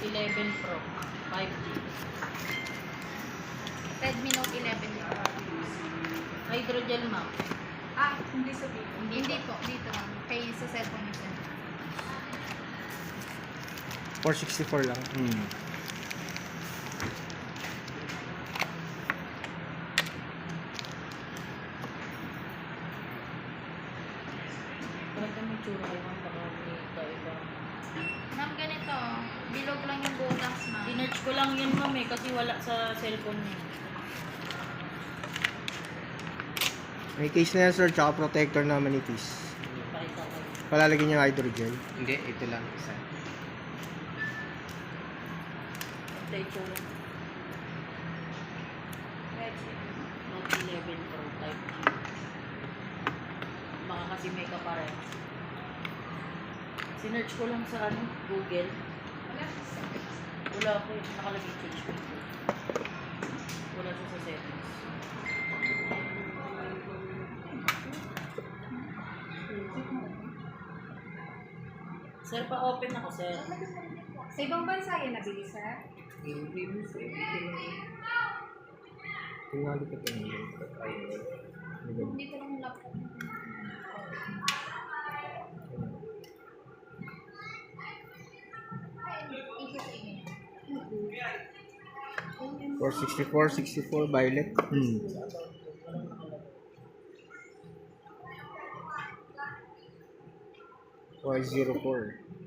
11 Pro 5G. Redmi Note 11 Pro. Hydrogel ma'am. Hindi sa dito. Hindi po, dito lang. Kay sa cellphone niya. 464 lang. Ganda mo tsura kay ma'am. Baka may kaiba. Ma'am, ganito. Bilog lang yung butas, ma'am. Sinerch ko lang yun ma'am eh. Kasi wala sa cellphone niya. May case na yan, sir, tsaka protector na manipis. Pakita ko. Palalagyan niya hydrogel. Hindi, ito lang isa. Ganda yung tsura. Note 11 Pro 5G. Baka kasi may kapares. Sinerch ko lang sa Google. Wala ko eh. Nakalagay change ko. Wala siya sa settings. Sir, pa-open ako, sir. Sa ibang bansa yan nabili, sir? Tingali ka ito. Dito lang yung laptop. Hmm. 464 violet. 404.